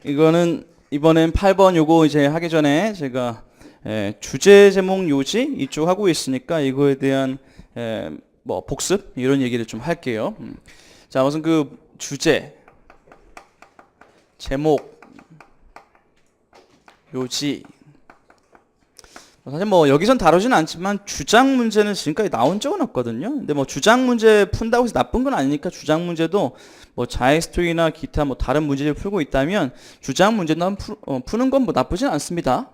이거는 이번엔 8번 요거 이제 하기 전에 제가 주제 제목 요지 이쪽 하고 있으니까 이거에 대한 뭐 복습 이런 얘기를 좀 할게요. 자, 우선 그 주제 제목 요지 사실 뭐 여기선 다루지는 않지만 주장 문제는 지금까지 나온 적은 없거든요. 근데 뭐 주장 문제 푼다고 해서 나쁜 건 아니니까 주장 문제도 뭐 자의스토리나 기타 뭐 다른 문제를 풀고 있다면 주장 문제도 푸는 건 뭐 나쁘진 않습니다.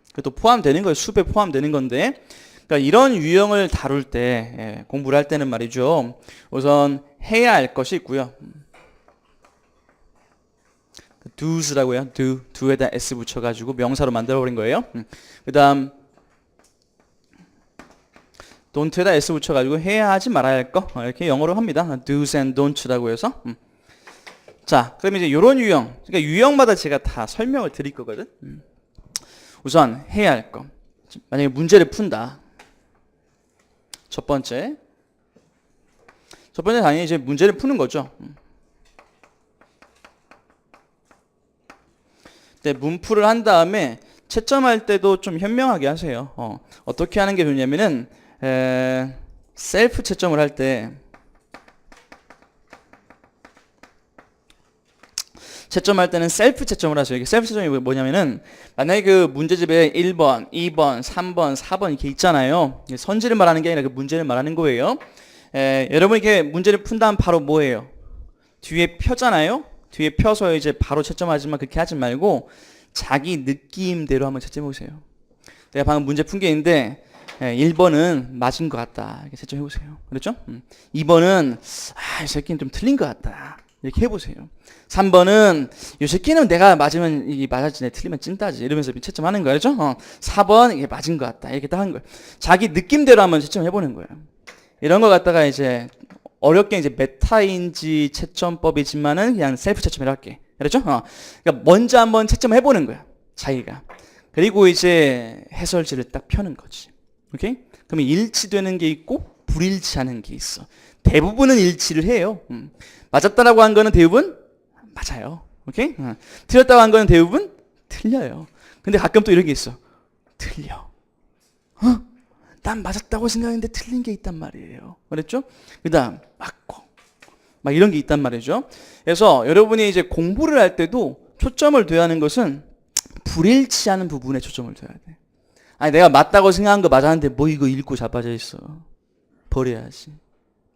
그것도 포함되는 거예요. 수업에 포함되는 건데, 그러니까 이런 유형을 다룰 때 공부를 할 때는 말이죠. 우선 해야 할 것이 있고요. do's라고요. do에다 s 붙여가지고 명사로 만들어버린 거예요. 그 다음 don't에다 s 붙여가지고 해야 하지 말아야 할 거 이렇게 영어로 합니다. do's and don'ts라고 해서. 자, 그러면 이제 이런 유형, 그러니까 유형마다 제가 다 설명을 드릴 거거든. 우선 해야 할 거. 만약에 문제를 푼다. 첫 번째 당연히 이제 문제를 푸는 거죠. 네, 문풀을 한 다음에 채점할 때도 좀 현명하게 하세요. 어떻게 하는 게 좋냐면은 셀프 채점을 할 때 채점할 때는 셀프 채점을 하세요. 이게 셀프 채점이 뭐냐면은 만약에 그 문제집에 1번, 2번, 3번, 4번 이렇게 있잖아요. 선지를 말하는 게 아니라 그 문제를 말하는 거예요. 여러분 이렇게 문제를 푼 다음 바로 뭐예요? 뒤에 펴잖아요. 뒤에 펴서 이제 바로 채점하지만 그렇게 하지 말고 자기 느낌대로 한번 채점해 보세요. 내가 방금 문제 푼 게 있는데 1번은 맞은 것 같다. 이렇게 채점해 보세요. 그렇죠? 2번은 이 새끼는 좀 틀린 것 같다. 이렇게 해보세요. 3번은 이 새끼는 내가 맞으면 이게 맞았지, 내가 틀리면 찐따지 이러면서 채점하는 거예요. 그렇죠? 4번 이게 맞은 것 같다. 이렇게 딱 하는 거예요. 자기 느낌대로 한번 채점해 보는 거예요. 이런 거 갖다가 이제 어렵게 이제 메타인지 채점법이지만은 그냥 셀프 채점을 할게. 그렇죠? 그러니까 먼저 한번 채점해 보는 거야. 자기가. 그리고 이제 해설지를 딱 펴는 거지. 오케이? 그러면 일치되는 게 있고 불일치하는 게 있어. 대부분은 일치를 해요. 맞았다라고 한 거는 대부분 맞아요. 오케이? 틀렸다고 한 거는 대부분 틀려요. 근데 가끔 또 이런 게 있어. 틀려. 난 맞았다고 생각했는데 틀린 게 있단 말이에요. 그랬죠? 그 다음 맞고 막 이런 게 있단 말이죠. 그래서 여러분이 이제 공부를 할 때도 초점을 둬야 하는 것은 불일치하는 부분에 초점을 둬야 돼. 아니 내가 맞다고 생각한 거 맞았는데 뭐 이거 읽고 자빠져 있어. 버려야지.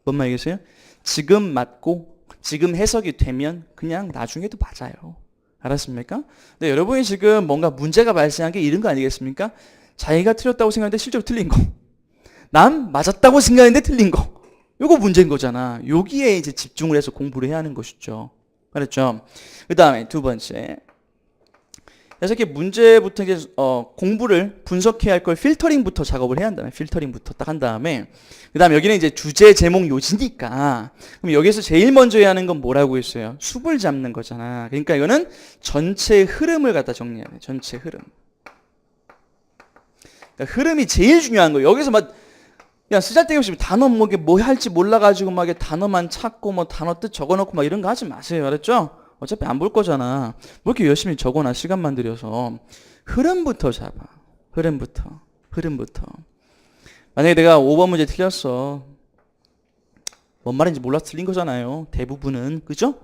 뭔 말이겠어요? 지금 맞고 지금 해석이 되면 그냥 나중에도 맞아요. 알았습니까? 근데 여러분이 지금 뭔가 문제가 발생한 게 이런 거 아니겠습니까? 자기가 틀렸다고 생각했는데 실제로 틀린 거. 난 맞았다고 생각했는데 틀린 거. 요거 문제인 거잖아. 여기에 이제 집중을 해서 공부를 해야 하는 것이죠. 그렇죠? 그 다음에 두 번째. 그래서 이렇게 문제부터 이제 공부를 분석해야 할 걸 필터링부터 작업을 해야 한다면 필터링부터 딱 한 다음에 그 다음에 여기는 이제 주제 제목 요지니까 그럼 여기서 제일 먼저 해야 하는 건 뭐라고 했어요? 숲을 잡는 거잖아. 그러니까 이거는 전체 흐름을 갖다 정리해야 돼. 전체 흐름. 그러니까 흐름이 제일 중요한 거예요. 여기서 막 그냥 쓰잘데기 없이 단어 뭐 할지 몰라가지고 막 단어만 찾고 뭐 단어 뜻 적어놓고 막 이런 거 하지 마세요. 알았죠? 어차피 안 볼 거잖아. 뭐 이렇게 열심히 적어놔 시간만 들여서. 흐름부터 잡아. 흐름부터. 만약에 내가 5번 문제 틀렸어. 뭔 말인지 몰라서 틀린 거잖아요. 대부분은. 그죠?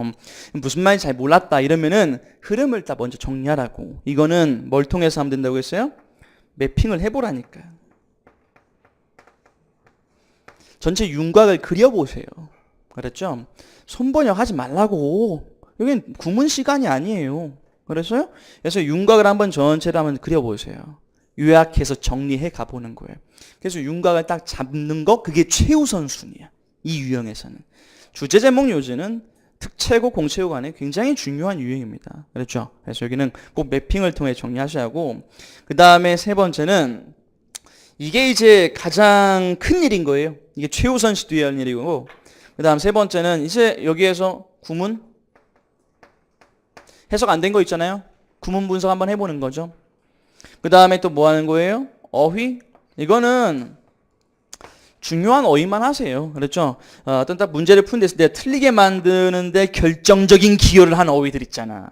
무슨 말인지 잘 몰랐다 이러면은 흐름을 딱 먼저 정리하라고. 이거는 뭘 통해서 하면 된다고 했어요? 매핑을 해보라니까. 전체 윤곽을 그려보세요. 그랬죠? 손번역 하지 말라고. 여긴 구문 시간이 아니에요. 그래서요? 그래서 윤곽을 한번 전체를 한번 그려보세요. 요약해서 정리해 가보는 거예요. 그래서 윤곽을 딱 잡는 거 그게 최우선 순위야. 이 유형에서는. 주제 제목 요지는 특채고 공채고 간에 굉장히 중요한 유형입니다. 그렇죠? 그래서 여기는 꼭 매핑을 통해 정리하셔야 하고 그 다음에 세 번째는 이게 이제 가장 큰 일인 거예요. 이게 최우선 시돼야 할 일이고 그 다음 세 번째는 이제 여기에서 구문 해석 안 된 거 있잖아요. 구문 분석 한번 해보는 거죠. 그 다음에 또 뭐 하는 거예요? 어휘. 이거는 중요한 어휘만 하세요. 그렇죠? 어떤 딱 문제를 푸는데 내가 틀리게 만드는데 결정적인 기여를 한 어휘들 있잖아.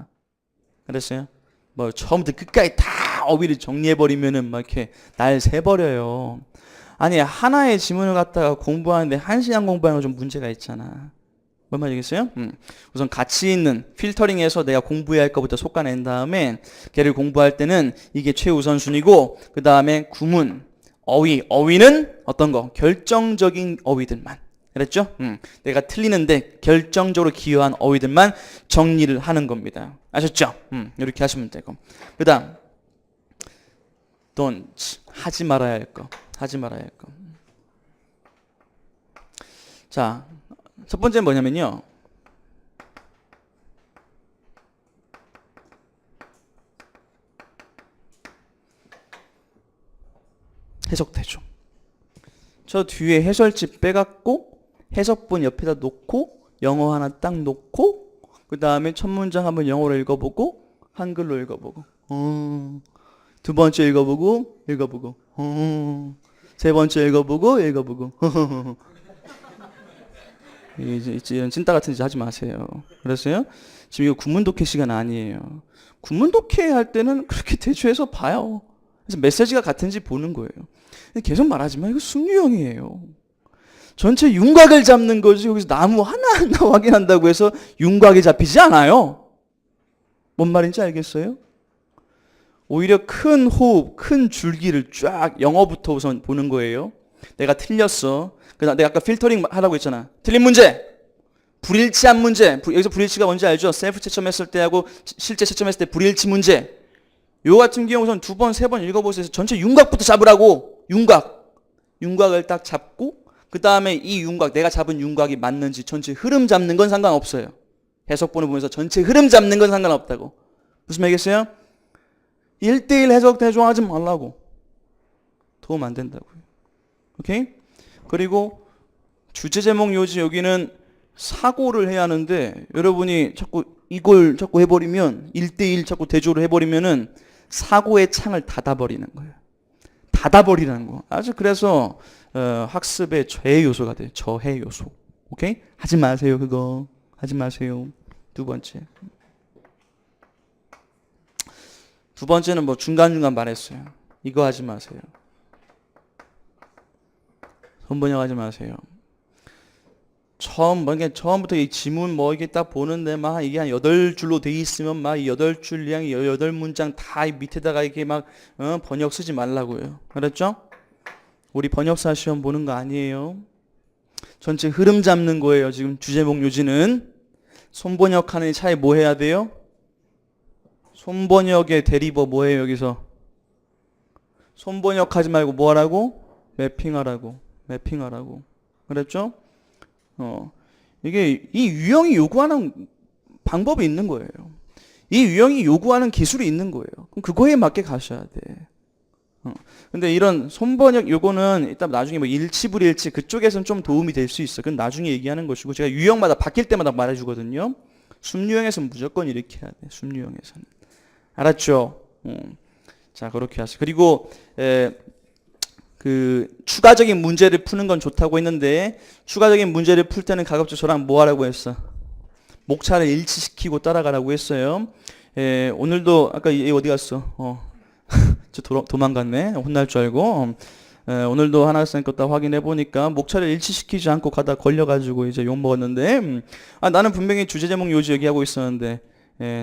그랬어요? 뭐 처음부터 끝까지 다 어휘를 정리해버리면은 막 이렇게 날 새버려요. 아니 하나의 지문을 갖다가 공부하는데 1시간 공부하는 건 좀 문제가 있잖아. 뭔 말이겠어요? 우선 가치 있는 필터링해서 내가 공부해야 할 것부터 솎아낸 다음에 걔를 공부할 때는 이게 최우선순위고 그 다음에 구문, 어휘는 어떤 거? 결정적인 어휘들만. 그랬죠? 내가 틀리는데 결정적으로 기여한 어휘들만 정리를 하는 겁니다. 아셨죠? 이렇게 하시면 되고. 그 다음 don't, 하지 말아야 할 거. 하지 말아야 할 거. 자, 첫 번째는 뭐냐면요. 해석대조. 저 뒤에 해설집 빼갖고 해석본 옆에다 놓고 영어 하나 딱 놓고 그 다음에 첫 문장 한번 영어로 읽어보고 한글로 읽어보고 두 번째 읽어보고 세 번째 읽어보고 이제 이런 찐따 같은 짓 하지 마세요. 그랬어요? 지금 이거 구문독해 시간 아니에요. 구문독해 할 때는 그렇게 대조해서 봐요. 그래서 메시지가 같은지 보는 거예요. 계속 말하지만 이거 승류형이에요. 전체 윤곽을 잡는 거지 여기서 나무 하나하나 확인한다고 해서 윤곽이 잡히지 않아요. 뭔 말인지 알겠어요? 오히려 큰 호흡, 큰 줄기를 쫙 영어부터 우선 보는 거예요. 내가 틀렸어. 그다음 내가 아까 필터링 하라고 했잖아. 틀린 문제, 불일치한 문제. 여기서 불일치가 뭔지 알죠? 셀프 채점했을 때하고 실제 채점했을 때 불일치 문제. 요 같은 경우 우선 두 번, 세 번 읽어보세요. 전체 윤곽부터 잡으라고. 윤곽을 딱 잡고 그 다음에 이 윤곽, 내가 잡은 윤곽이 맞는지 전체 흐름 잡는 건 상관없어요. 해석본을 보면서 전체 흐름 잡는 건 상관없다고. 무슨 말이겠어요? 1대1 해석 대조하지 말라고. 도움 안 된다고요. 오케이? 그리고 주제 제목 요지 여기는 사고를 해야 하는데 여러분이 자꾸 이걸 자꾸 해버리면 1대1 자꾸 대조를 해버리면은 사고의 창을 닫아버리는 거예요. 닫아버리라는 거. 아주 그래서 학습의 저해 요소가 돼요. 저해 요소. 오케이? 하지 마세요 그거. 하지 마세요. 두 번째는 뭐 중간중간 말했어요. 이거 하지 마세요. 선번역 하지 마세요. 처음부터 이 지문 뭐 이게 딱 보는데 막 이게 한 8줄로 돼 있으면 막 이 8줄량 18문장 다 밑에다가 이렇게 막 번역 쓰지 말라고요. 그랬죠? 우리 번역사 시험 보는 거 아니에요. 전체 흐름 잡는 거예요. 지금 주제목 요지는 손번역하는 차에 뭐 해야 돼요? 손번역의 대리버 뭐예요 여기서? 손번역하지 말고 뭐 하라고? 매핑하라고. 그랬죠? 이게 이 유형이 요구하는 방법이 있는 거예요. 이 유형이 요구하는 기술이 있는 거예요. 그럼 그거에 맞게 가셔야 돼. 근데 이런 손번역 요거는 일단 나중에 뭐 일치 불일치 그쪽에서는 좀 도움이 될 수 있어. 그건 나중에 얘기하는 것이고 제가 유형마다 바뀔 때마다 말해주거든요. 순유형에서는 무조건 이렇게 해야 돼. 순유형에서는. 알았죠? 자 그렇게 하세요. 그리고 그 추가적인 문제를 푸는 건 좋다고 했는데 추가적인 문제를 풀 때는 가급적 저랑 뭐 하라고 했어? 목차를 일치시키고 따라가라고 했어요. 오늘도 아까 얘 어디 갔어? 저 도망갔네. 혼날 줄 알고. 오늘도 하나쌤 거 딱 확인해 보니까 목차를 일치시키지 않고 가다 걸려가지고 이제 욕 먹었는데 나는 분명히 주제 제목 요지 얘기하고 있었는데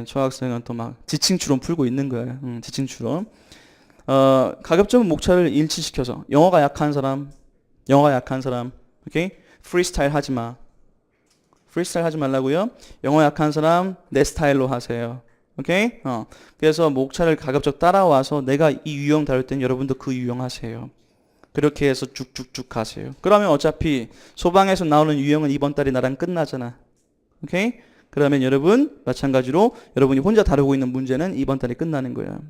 저 학생은 또 막 지칭추론 풀고 있는 거예요. 지칭추론. 가급적이면 목차를 일치시켜서 영어가 약한 사람, 오케이? 프리스타일 하지 마. 프리스타일 하지 말라고요. 영어 약한 사람 내 스타일로 하세요. 오케이? 그래서 목차를 가급적 따라와서 내가 이 유형 다룰 때는 여러분도 그 유형 하세요. 그렇게 해서 쭉쭉쭉 가세요. 그러면 어차피 소방에서 나오는 유형은 이번 달에 나랑 끝나잖아. 오케이? 그러면 여러분 마찬가지로 여러분이 혼자 다루고 있는 문제는 이번 달에 끝나는 거예요.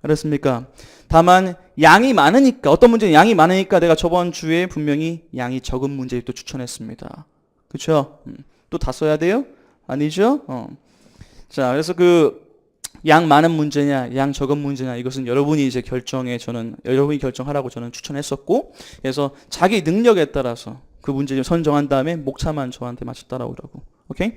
알았습니까? 다만 양이 많으니까 어떤 문제는 양이 많으니까 내가 저번 주에 분명히 양이 적은 문제를 또 추천했습니다. 그렇죠? 또 다 써야 돼요? 아니죠? 자, 그래서 그 양 많은 문제냐, 양 적은 문제냐, 이것은 여러분이 이제 여러분이 결정하라고 저는 추천했었고, 그래서 자기 능력에 따라서 그 문제 좀 선정한 다음에 목차만 저한테 맞춰 따라오라고. 오케이?